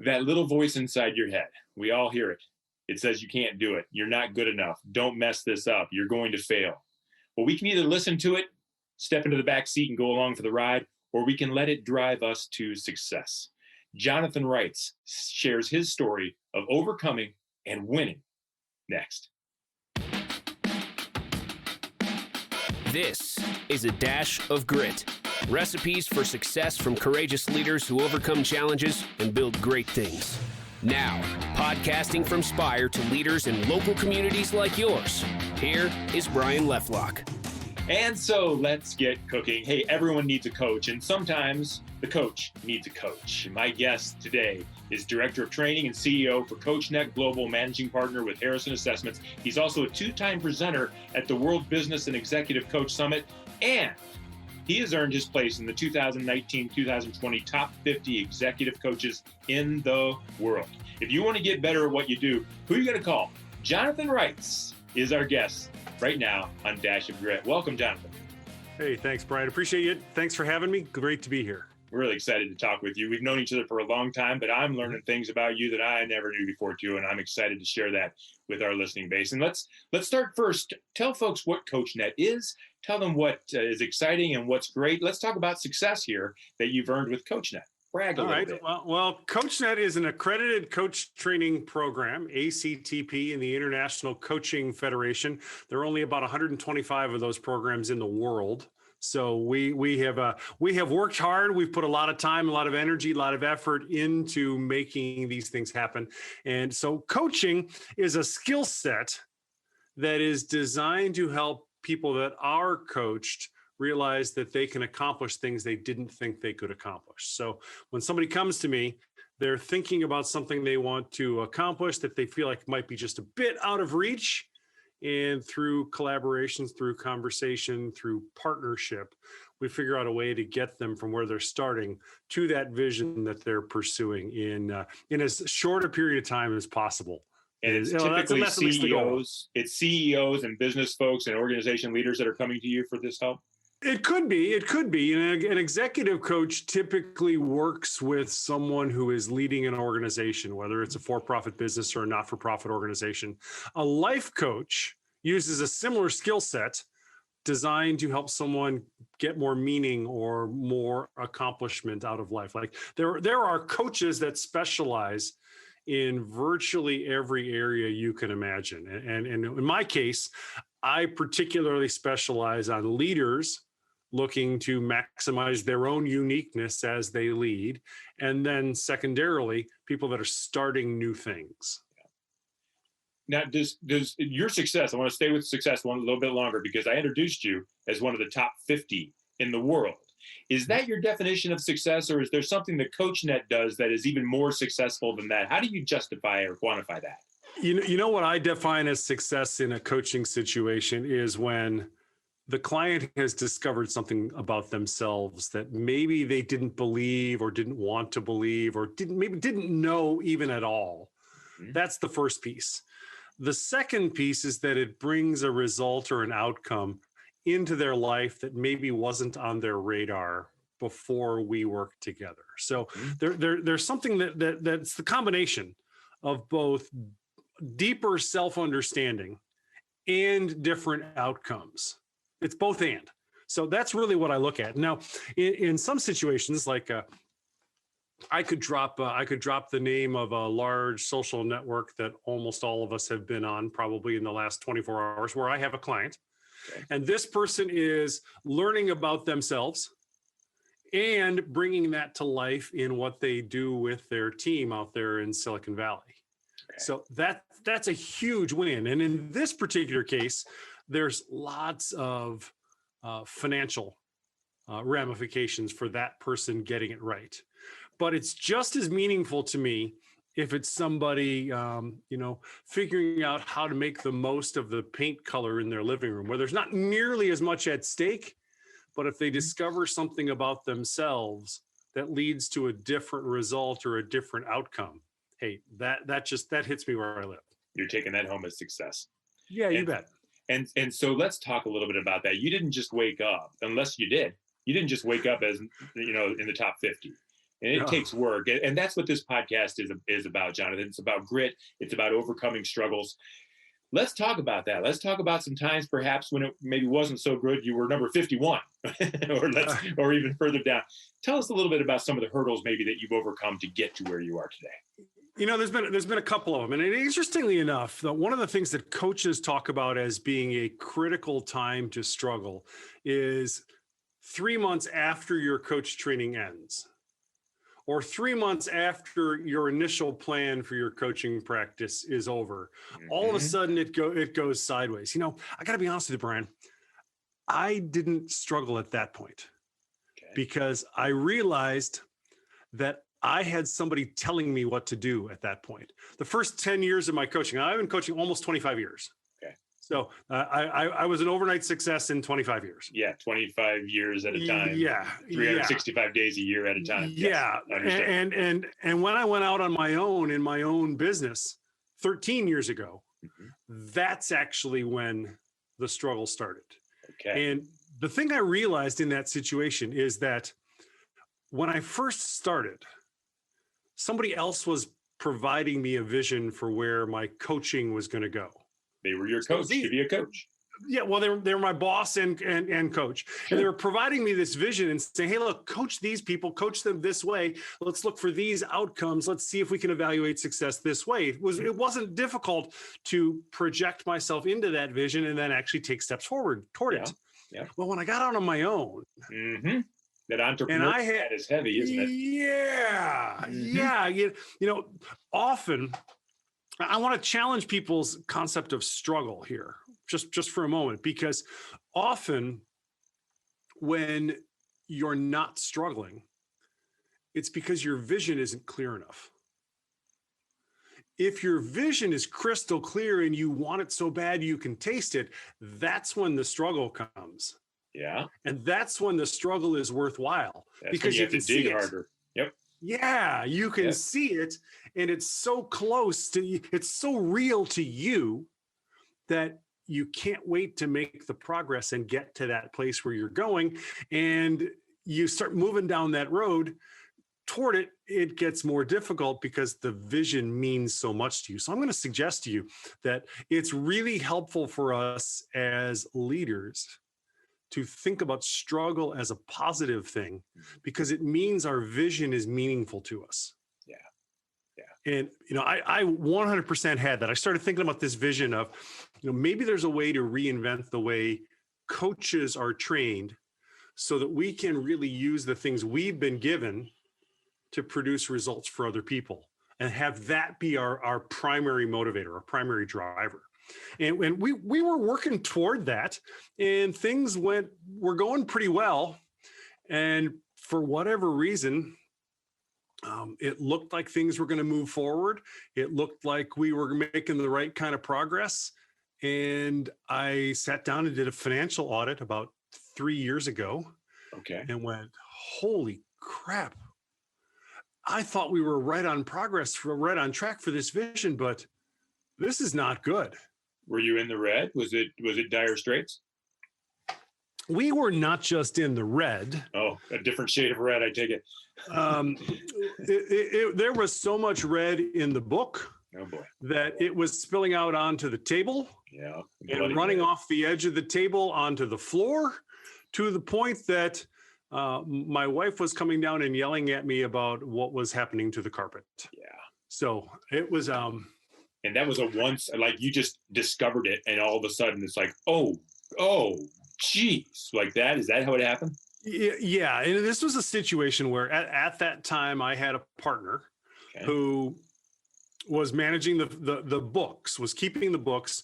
That little voice inside your head, we all hear it. It says you can't do it. You're not good enough. Don't mess this up. You're going to fail. Well, we can either listen to it, step into the back seat and go along for the ride, or we can let it drive us to success. Jonathan Reitz shares his story of overcoming and winning next. This is A Dash of Grit. Recipes for success from courageous leaders who overcome challenges and build great things. Now, podcasting from Spire to leaders in local communities like yours, here is Brian Leflock. And so let's get cooking. Hey, everyone needs a coach, and sometimes the coach needs a coach. My guest today is Director of Training and CEO for Coachnet Global, Managing Partner with Harrison Assessments. He's also a two-time presenter at the World Business and Executive Coach Summit, and he has earned his place in the 2019-2020 top 50 executive coaches in the world. If you want to get better at what you do, who are you going to call? Jonathan Reitz is our guest right now on Dash of Grit. Welcome, Jonathan. Hey, thanks, Brian. Appreciate it. Thanks for having me. Great to be here. We're really excited to talk with you. We've known each other for a long time, but I'm learning things about you that I never knew before too, and I'm excited to share that with our listening base. And let's start first. Tell folks what Coachnet is. Tell them what is exciting and what's great. Let's talk about success here that you've earned with Coachnet. Brag a little bit. Well, Coachnet is an accredited coach training program, ACTP, in the International Coaching Federation. There are only about 125 of those programs in the world. So we have worked hard. We've put a lot of time, a lot of energy, a lot of effort into making these things happen. And so coaching is a skill set that is designed to help people that are coached realize that they can accomplish things they didn't think they could accomplish. So when somebody comes to me, they're thinking about something they want to accomplish that they feel like might be just a bit out of reach. And through collaborations, through conversation, through partnership, we figure out a way to get them from where they're starting to that vision that they're pursuing in as short a period of time as possible. And it's typically CEOs. It's CEOs and business folks and organization leaders that are coming to you for this help. It could be. An executive coach typically works with someone who is leading an organization, whether it's a for-profit business or a not-for-profit organization. A life coach uses a similar skill set designed to help someone get more meaning or more accomplishment out of life. Like there are coaches that specialize in virtually every area you can imagine. And in my case, I particularly specialize on leaders looking to maximize their own uniqueness as they lead. And then secondarily, people that are starting new things. Now, does your success, I want to stay with success a little bit longer because I introduced you as one of the top 50 in the world. Is that your definition of success, or is there something that Coachnet does that is even more successful than that? How do you justify or quantify that? You know what I define as success in a coaching situation is when the client has discovered something about themselves that maybe they didn't believe or didn't want to believe or didn't know even at all. Mm-hmm. That's the first piece. The second piece is that it brings a result or an outcome into their life that maybe wasn't on their radar before we worked together. So there's something that's the combination of both deeper self-understanding and different outcomes. It's both and. So that's really what I look at. Now, in some situations, like I could drop the name of a large social network that almost all of us have been on probably in the last 24 hours, where I have a client. Okay. And this person is learning about themselves and bringing that to life in what they do with their team out there in Silicon Valley. Okay. So that's a huge win. And in this particular case, there's lots of financial ramifications for that person getting it right. But it's just as meaningful to me if it's somebody, figuring out how to make the most of the paint color in their living room, where there's not nearly as much at stake, but if they discover something about themselves that leads to a different result or a different outcome, hey, that hits me where I live. You're taking that home as success. Yeah, you bet. And so let's talk a little bit about that. You didn't just wake up, unless you did. You didn't just wake up as, in the top 50. And it takes work. And that's what this podcast is about, Jonathan. It's about grit. It's about overcoming struggles. Let's talk about that. Let's talk about some times perhaps when it maybe wasn't so good. You were number 51 or even further down. Tell us a little bit about some of the hurdles maybe that you've overcome to get to where you are today. There's been a couple of them. And interestingly enough, one of the things that coaches talk about as being a critical time to struggle is 3 months after your coach training ends, or 3 months after your initial plan for your coaching practice is over. All of a sudden it goes sideways. I got to be honest with you, Brian, I didn't struggle at that point because I realized that I had somebody telling me what to do at that point. The first 10 years of my coaching, I've been coaching almost 25 years. Okay. So I was an overnight success in 25 years. Yeah, 25 years at a time. Yeah. 365 days a year at a time. Yeah. Yes, and when I went out on my own in my own business 13 years ago, that's actually when the struggle started. Okay. And the thing I realized in that situation is that when I first started, somebody else was providing me a vision for where my coaching was going to go. They were your coach, to be a coach. Yeah, well, they were my boss and coach. Sure. And they were providing me this vision and saying, hey, look, coach these people, coach them this way. Let's look for these outcomes. Let's see if we can evaluate success this way. It wasn't difficult to project myself into that vision and then actually take steps forward toward it. Yeah. Well, when I got out on my own, that entrepreneurship hat is heavy, isn't it? Yeah. Yeah. Often I want to challenge people's concept of struggle here just for a moment, because often when you're not struggling, it's because your vision isn't clear enough. If your vision is crystal clear and you want it so bad you can taste it, that's when the struggle comes. Yeah. And that's when the struggle is worthwhile. That's because you have to dig harder. Yep. Yeah, you can see it, and it's so close to you, it's so real to you that you can't wait to make the progress and get to that place where you're going. And you start moving down that road toward it, it gets more difficult because the vision means so much to you. So I'm going to suggest to you that it's really helpful for us as leaders to think about struggle as a positive thing, because it means our vision is meaningful to us. Yeah. And, I 100% had that. I started thinking about this vision of, maybe there's a way to reinvent the way coaches are trained so that we can really use the things we've been given to produce results for other people and have that be our primary motivator, our primary driver. And we were working toward that, and things were going pretty well. And for whatever reason, it looked like things were going to move forward. It looked like we were making the right kind of progress. And I sat down and did a financial audit about 3 years ago. Okay. And went, holy crap. I thought we were right on track for this vision, but this is not good. Were you in the red? Was it dire straits? We were not just in the red. Oh, a different shade of red, I take it. There was so much red in the book that it was spilling out onto the table and running off the edge of the table onto the floor, to the point that my wife was coming down and yelling at me about what was happening to the carpet. Yeah. So it was... And that was a once, like you just discovered it, and all of a sudden it's like, oh, geez, like that. Is that how it happened? Yeah. And this was a situation where at that time I had a partner who was managing the books, was keeping the books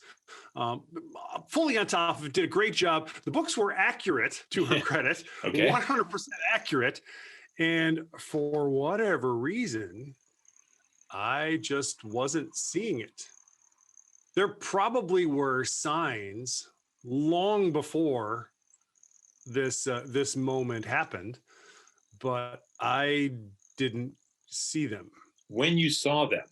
fully on top of it, did a great job. The books were accurate, to her credit, 100% accurate. And for whatever reason, I just wasn't seeing it. There probably were signs long before this moment happened, but I didn't see them. When you saw them,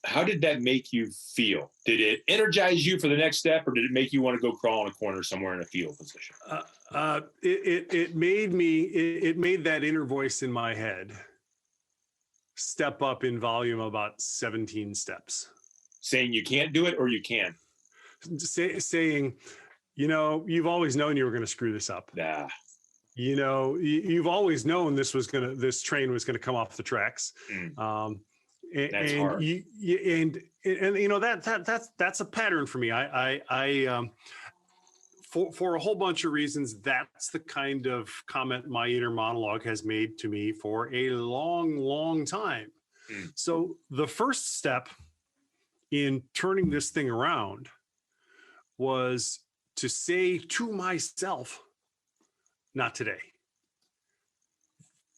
how did that make you feel? Did it energize you for the next step, or did it make you want to go crawl in a corner somewhere in a fetal position? It made that inner voice in my head step up in volume about 17 steps. Saying you can't do it or you can? Saying, you've always known you were going to screw this up. Nah. You've always known this train was going to come off the tracks. That's hard. That's a pattern for me. For a whole bunch of reasons, that's the kind of comment my inner monologue has made to me for a long, long time. So the first step in turning this thing around was to say to myself, not today.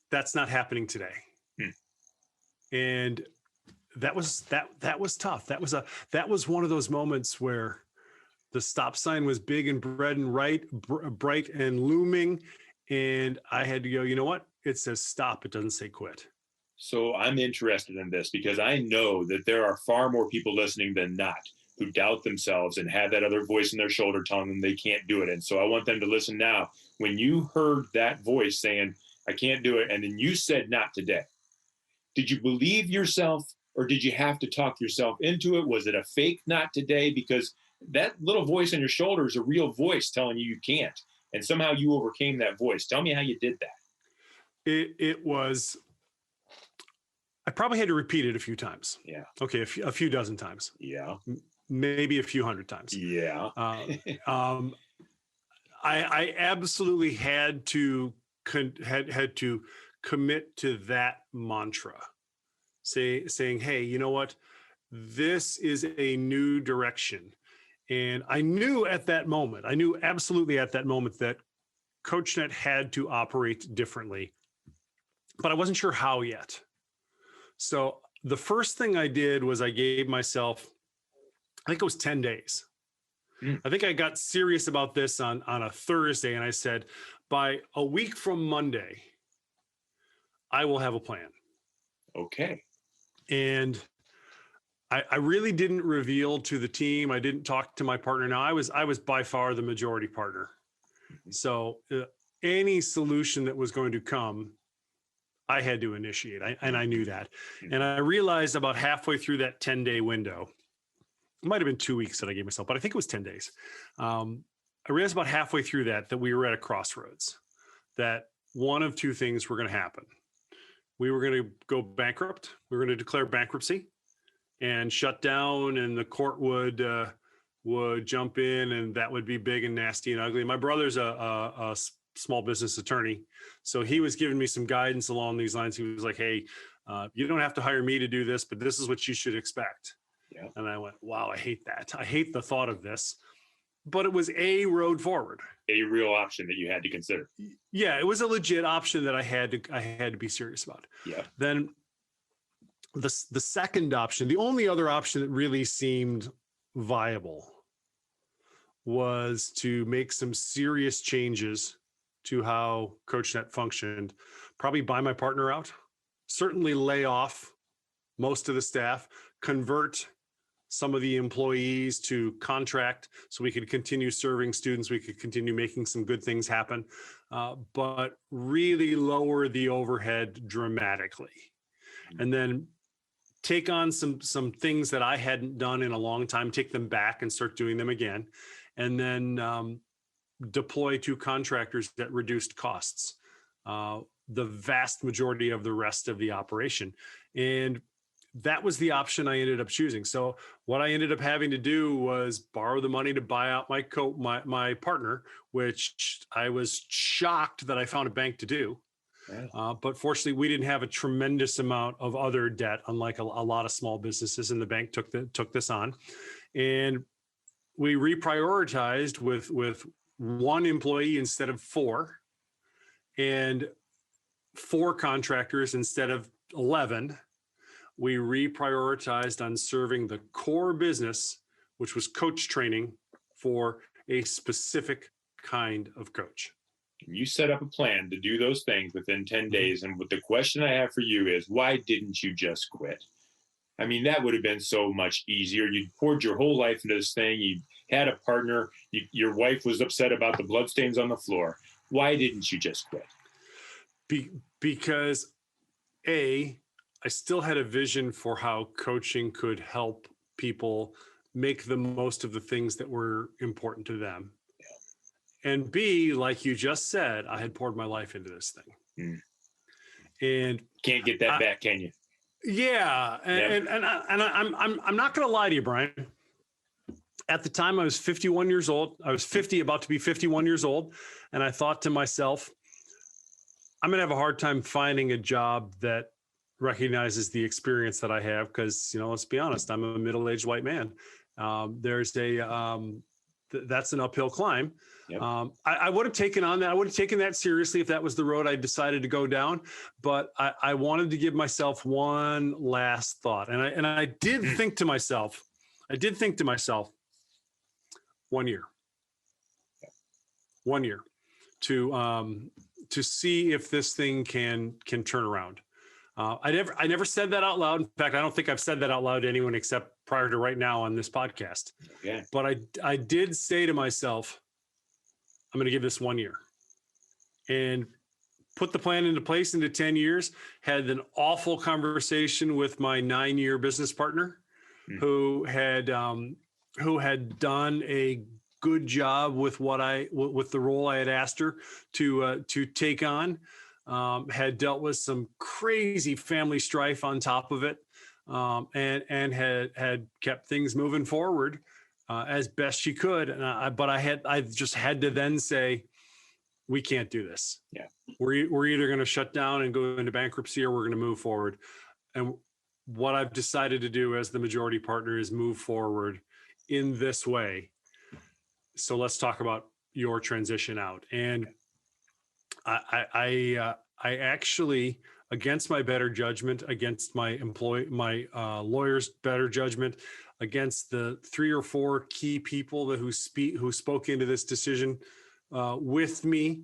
That's not happening today. And that was tough. That was one of those moments where the stop sign was big and bright and looming. And I had to go, you know what? It says stop. It doesn't say quit. So I'm interested in this because I know that there are far more people listening than not who doubt themselves and have that other voice in their shoulder telling them they can't do it. And so I want them to listen now. When you heard that voice saying, I can't do it, and then you said not today, did you believe yourself or did you have to talk yourself into it? Was it a fake not today? Because that little voice in your shoulder is a real voice telling you can't. And somehow you overcame that voice. Tell me how you did that. It was, I probably had to repeat it a few times. Yeah. Okay. A few dozen times. Yeah. Maybe a few hundred times. Yeah. I absolutely had to commit to that mantra, saying, hey, you know what? This is a new direction. And I knew absolutely at that moment that Coachnet had to operate differently, but I wasn't sure how yet. So the first thing I did was I gave myself, I think it was 10 days. I think I got serious about this on a Thursday, and I said, by a week from Monday, I will have a plan. Okay. And I really didn't reveal to the team. I didn't talk to my partner. Now, I was by far the majority partner. So any solution that was going to come, I had to initiate, and I knew that. And I realized about halfway through that 10-day window, it might have been 2 weeks that I gave myself, but I think it was 10 days. I realized about halfway through that we were at a crossroads, that one of two things were going to happen. We were going to go bankrupt. We were going to declare bankruptcy and shut down, and the court would jump in, and that would be big and nasty and ugly. My brother's a small business attorney, so he was giving me some guidance along these lines. He was like, hey, you don't have to hire me to do this, but this is what you should expect. Yeah. And I went, wow, I hate that. I hate the thought of this. But it was a road forward. A real option that you had to consider. Yeah, it was a legit option that I had to be serious about. Yeah. Then the second option, the only other option that really seemed viable, was to make some serious changes to how Coachnet functioned. Probably buy my partner out, certainly lay off most of the staff, convert some of the employees to contract so we could continue serving students, we could continue making some good things happen, but really lower the overhead dramatically. And then take on some things that I hadn't done in a long time, take them back and start doing them again. And then deploy to contractors at reduced costs, the vast majority of the rest of the operation. And that was the option I ended up choosing. So what I ended up having to do was borrow the money to buy out my partner, which I was shocked that I found a bank to do. Yeah. But fortunately, we didn't have a tremendous amount of other debt, unlike a lot of small businesses, and the bank took this on. And we reprioritized with one employee instead of four, and 4 contractors instead of 11. We reprioritized on serving the core business, which was coach training for a specific kind of coach. You set up a plan to do those things within 10 days. And the question I have for you is, why didn't you just quit? I mean, that would have been so much easier. You poured your whole life into this thing. You had a partner. Your wife was upset about the bloodstains on the floor. Why didn't you just quit? Because I still had a vision for how coaching could help people make the most of the things that were important to them. And B, like you just said, I had poured my life into this thing. And can't get that back, can you? Yeah. And I'm not going to lie to you, Brian. At the time, I was 51 years old. I was about to be 51 years old. And I thought to myself, I'm going to have a hard time finding a job that recognizes the experience that I have. Because, let's be honest, I'm a middle-aged white man. That's an uphill climb. Yep. I would have taken on that. I would have taken that seriously if that was the road I decided to go down. But I wanted to give myself one last thought. And I did think to myself, 1 year. 1 year to see if this thing can turn around. I never said that out loud. In fact, I don't think I've said that out loud to anyone except prior to right now on this podcast. Okay. But I did say to myself, I'm going to give this 1 year and put the plan into place into 10 years, had an awful conversation with my 9-year business partner who had done a good job with with the role I had asked her to take on, had dealt with some crazy family strife on top of it, and had kept things moving forward as best she could. But I just had to then say, we can't do this. Yeah. We're either going to shut down and go into bankruptcy, or we're going to move forward. And what I've decided to do as the majority partner is move forward in this way. So let's talk about your transition out. And I actually, against my better judgment, against my lawyer's better judgment, against the 3 or 4 key people who spoke into this decision with me,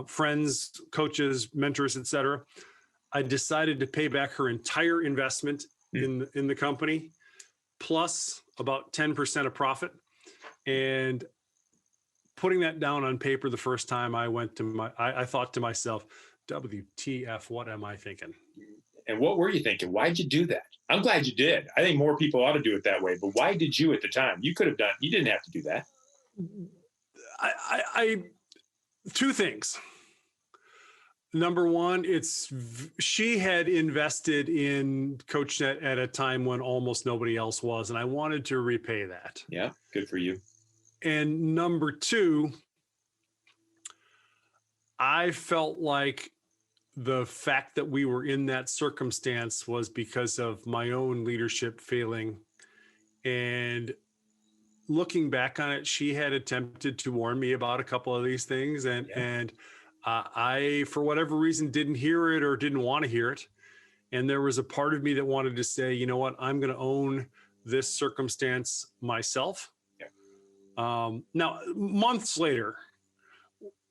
friends, coaches, mentors, etc., I decided to pay back her entire investment in the company, plus about 10% of profit. And putting that down on paper the first time, I thought to myself, WTF, what am I thinking? And what were you thinking? Why'd you do that? I'm glad you did. I think more people ought to do it that way. But why did you at the time? You didn't have to do that. Two things. Number one, she had invested in Coachnet at a time when almost nobody else was, and I wanted to repay that. Yeah, good for you. And number two, I felt like the fact that we were in that circumstance was because of my own leadership failing. And looking back on it, she had attempted to warn me about a couple of these things, and I, for whatever reason, didn't hear it or didn't want to hear it. And there was a part of me that wanted to say, you know what, I'm going to own this circumstance myself. Yeah. Now, months later,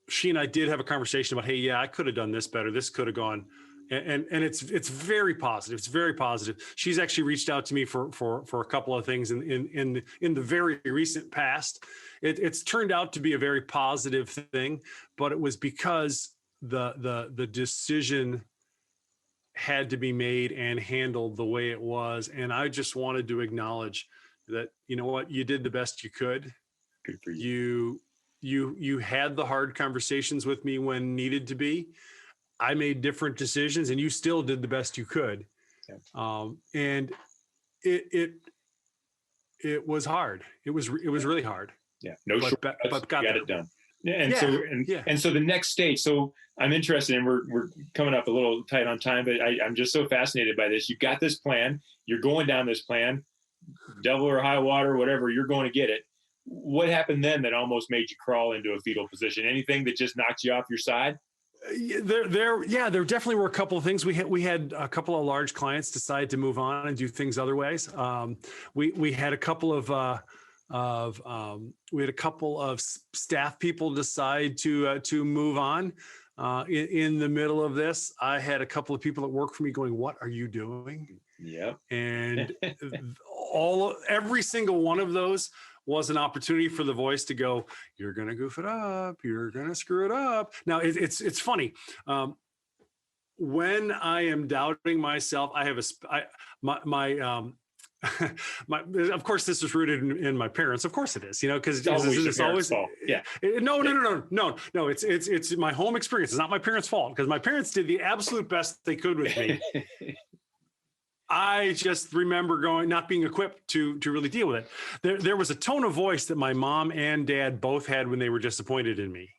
she and I did have a conversation about, hey, yeah, I could have done this better. This could have gone. And it's very positive. It's very positive. She's actually reached out to me for a couple of things in the very recent past. It's turned out to be a very positive thing, but it was because the decision had to be made and handled the way it was. And I just wanted to acknowledge that, you know what, you did the best you could. Good for you. You had the hard conversations with me when needed to be. I made different decisions, and you still did the best you could. Yeah. And it was hard. It was really hard. Yeah. But got it done. And so the next stage. So I'm interested, and we're coming up a little tight on time, but I'm just so fascinated by this. You got this plan. You're going down this plan, devil or high water, whatever. You're going to get it. What happened then that almost made you crawl into a fetal position? Anything that just knocked you off your side? There definitely were a couple of things. We had a couple of large clients decide to move on and do things other ways. We had a couple of staff people decide to move on. In the middle of this, I had a couple of people that work for me going, "What are you doing?" Yep. And every single one of those was an opportunity for the voice to go, "You're going to goof it up. You're going to screw it up." Now it's funny. when I am doubting myself, I have of course, this is rooted in my parents. Of course it is, because It's always fault. Yeah. No. It's my home experience. It's not my parents' fault, because my parents did the absolute best they could with me. I just remember not being equipped to really deal with it. There was a tone of voice that my mom and dad both had when they were disappointed in me.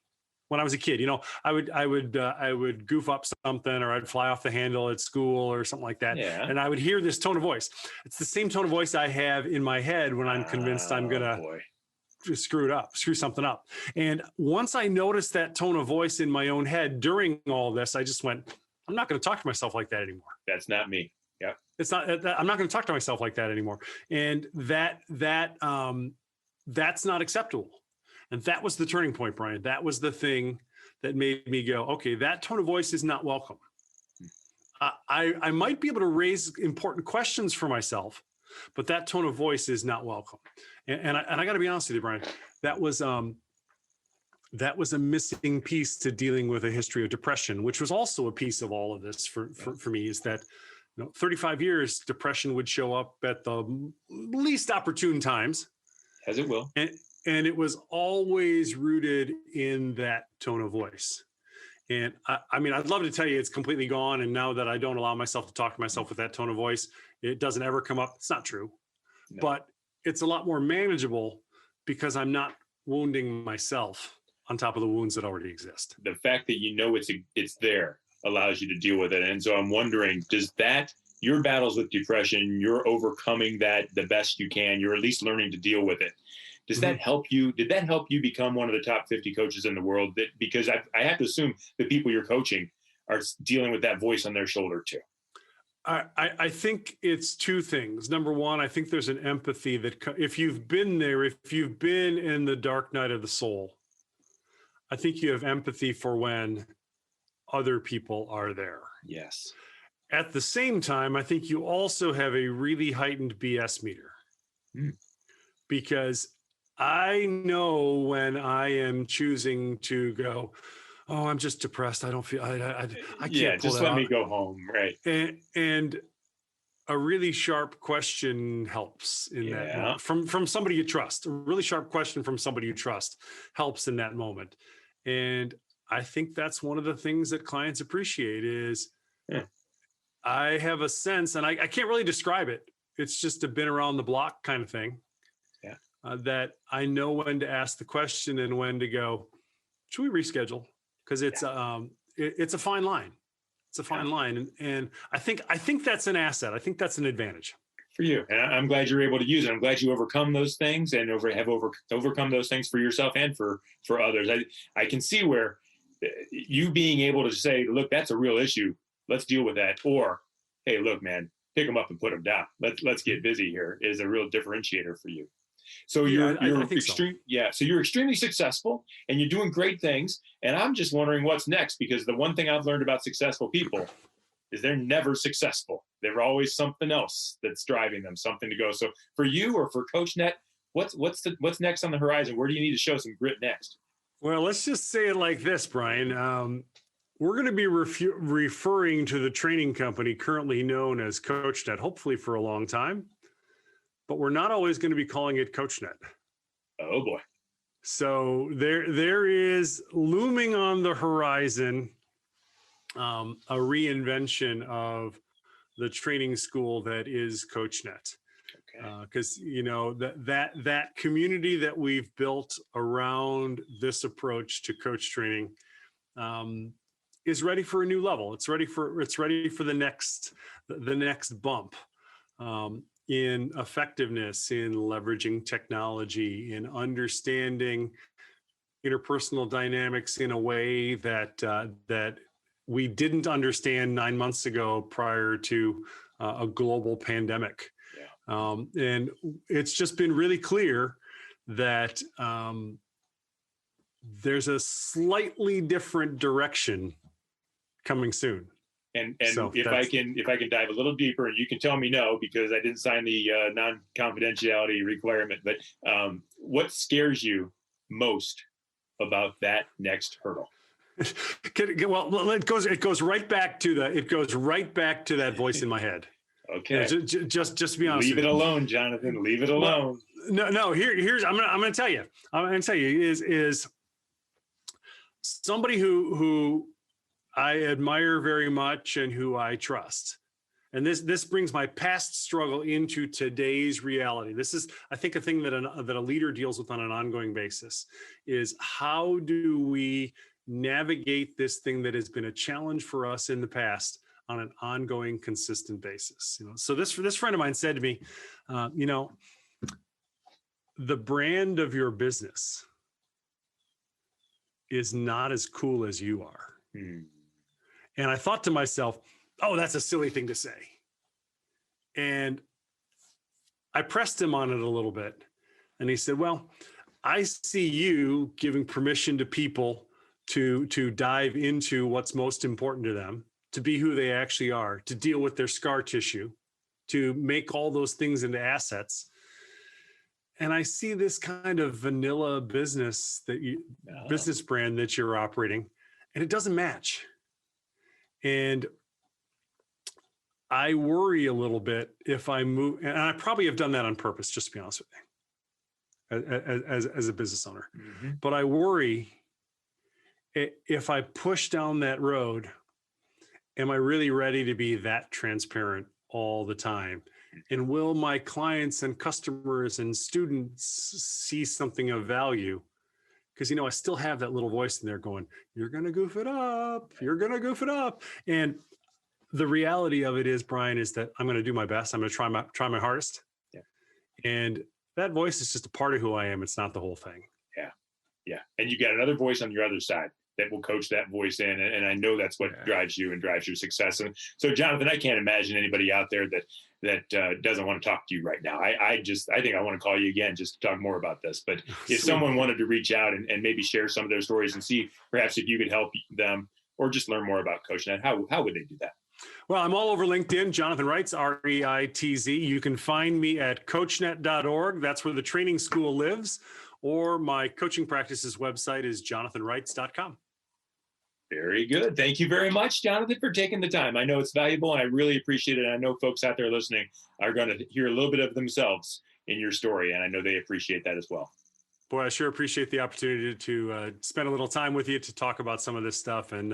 When I was a kid, I would goof up something, or I'd fly off the handle at school or something like that. Yeah. And I would hear this tone of voice. It's the same tone of voice I have in my head when I'm convinced I'm going to screw something up. And once I noticed that tone of voice in my own head during all this, I just went, I'm not going to talk to myself like that anymore. That's not me. Yeah. I'm not going to talk to myself like that anymore. And that's not acceptable. And that was the turning point, Brian. That was the thing that made me go, okay, that tone of voice is not welcome. I might be able to raise important questions for myself, but that tone of voice is not welcome. And I got to be honest with you, Brian, that was a missing piece to dealing with a history of depression, which was also a piece of all of this for me, is that 35 years, depression would show up at the least opportune times. As it will. And it was always rooted in that tone of voice. And I mean, I'd love to tell you it's completely gone. And now that I don't allow myself to talk to myself with that tone of voice, it doesn't ever come up. It's not true. No. But it's a lot more manageable because I'm not wounding myself on top of the wounds that already exist. The fact that it's there allows you to deal with it. And so I'm wondering, your battles with depression, you're overcoming that the best you can, you're at least learning to deal with it. Does that help you? Did that help you become one of the top 50 coaches in the world? Because I have to assume the people you're coaching are dealing with that voice on their shoulder too. I think it's two things. Number one, I think there's an empathy that if you've been there, if you've been in the dark night of the soul, I think you have empathy for when other people are there. Yes. At the same time, I think you also have a really heightened BS meter. Because I know when I am choosing to go, oh, I'm just depressed. I don't feel, I can't. Yeah, just let me go home. Right. And a really sharp question helps in that moment. From somebody you trust. A really sharp question from somebody you trust helps in that moment. And I think that's one of the things that clients appreciate is I have a sense, and I can't really describe it. It's just a been around the block kind of thing. That I know when to ask the question and when to go, should we reschedule? Because it's a fine line. It's a fine line. And I think that's an asset. I think that's an advantage. For you. And I'm glad you're able to use it. I'm glad you overcome those things and have overcome those things for yourself and for others. I can see where you being able to say, look, that's a real issue. Let's deal with that. Or, hey, look, man, pick them up and put them down. Let's get busy here is a real differentiator for you. So you're extremely successful and you're doing great things. And I'm just wondering what's next, because the one thing I've learned about successful people is they're never successful. They're always something else that's driving them, something to go. So for you or for Coachnet, what's next on the horizon? Where do you need to show some grit next? Well, let's just say it like this, Brian. We're going to be referring to the training company currently known as Coachnet, hopefully for a long time. But we're not always going to be calling it Coachnet. Oh boy. So there is looming on the horizon a reinvention of the training school that is Coachnet. Because that community that we've built around this approach to coach training is ready for a new level. It's ready for the next bump. In effectiveness, in leveraging technology, in understanding interpersonal dynamics in a way that we didn't understand 9 months ago prior to a global pandemic. And it's just been really clear that there's a slightly different direction coming soon. And so if I can dive a little deeper, and you can tell me no, because I didn't sign the non-confidentiality requirement, but what scares you most about that next hurdle? Well, it goes right back to that voice in my head. Okay. Just to be honest. Leave it alone, Jonathan. Leave it alone. Well, no. Here's I'm gonna tell you. Is somebody who I admire very much and who I trust. And this brings my past struggle into today's reality. This is, I think, a thing that a leader deals with on an ongoing basis is how do we navigate this thing that has been a challenge for us in the past on an ongoing, consistent basis. So this friend of mine said to me, the brand of your business is not as cool as you are. And I thought to myself, oh, that's a silly thing to say. And I pressed him on it a little bit. And he said, well, I see you giving permission to people to dive into what's most important to them, to be who they actually are, to deal with their scar tissue, to make all those things into assets. And I see this kind of vanilla business business brand that you're operating, and it doesn't match. And I worry a little bit if I move, and I probably have done that on purpose, just to be honest with you, as a business owner. Mm-hmm. But I worry if I push down that road, am I really ready to be that transparent all the time? And will my clients and customers and students see something of value? Because, I still have that little voice in there going, you're going to goof it up. You're going to goof it up. And the reality of it is, Brian, is that I'm going to do my best. I'm going to try my hardest. Yeah. And that voice is just a part of who I am. It's not the whole thing. Yeah. Yeah. And you got another voice on your other side that will coach that voice in. And I know that's what drives you and drives your success. And so, Jonathan, I can't imagine anybody out there that doesn't want to talk to you right now. I think I want to call you again just to talk more about this. But if someone wanted to reach out and maybe share some of their stories and see perhaps if you could help them or just learn more about Coachnet, how would they do that? Well, I'm all over LinkedIn, Jonathan Reitz, Reitz. You can find me at coachnet.org. That's where the training school lives. Or my coaching practices website is jonathanreitz.com. Very good. Thank you very much, Jonathan, for taking the time. I know it's valuable and I really appreciate it. I know folks out there listening are going to hear a little bit of themselves in your story, and I know they appreciate that as well. Boy, I sure appreciate the opportunity to spend a little time with you to talk about some of this stuff. And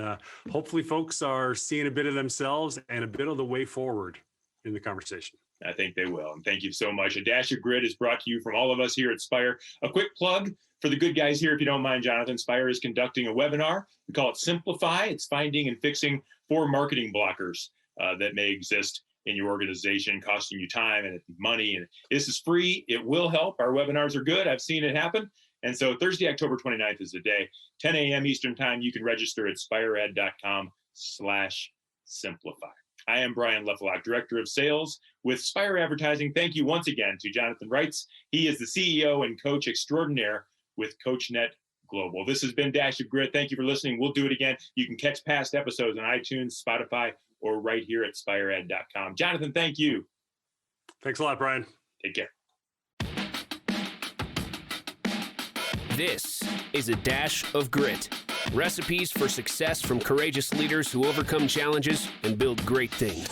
hopefully folks are seeing a bit of themselves and a bit of the way forward in the conversation. I think they will. And thank you so much. A Dash of Grit is brought to you from all of us here at Spire. A quick plug for the good guys here, if you don't mind, Jonathan. Spire is conducting a webinar. We call it Simplify. It's finding and fixing 4 marketing blockers that may exist in your organization, costing you time and money. And this is free. It will help. Our webinars are good. I've seen it happen. And so Thursday, October 29th is the day, 10 a.m. Eastern time. You can register at spiread.com/simplify. I am Brian Leffelock, Director of Sales with Spire Advertising. Thank you once again to Jonathan Reitz. He is the CEO and coach extraordinaire with Coachnet Global. This has been Dash of Grit. Thank you for listening. We'll do it again. You can catch past episodes on iTunes, Spotify, or right here at spiread.com. Jonathan, thank you. Thanks a lot, Brian. Take care. This is A Dash of Grit. Recipes for success from courageous leaders who overcome challenges and build great things.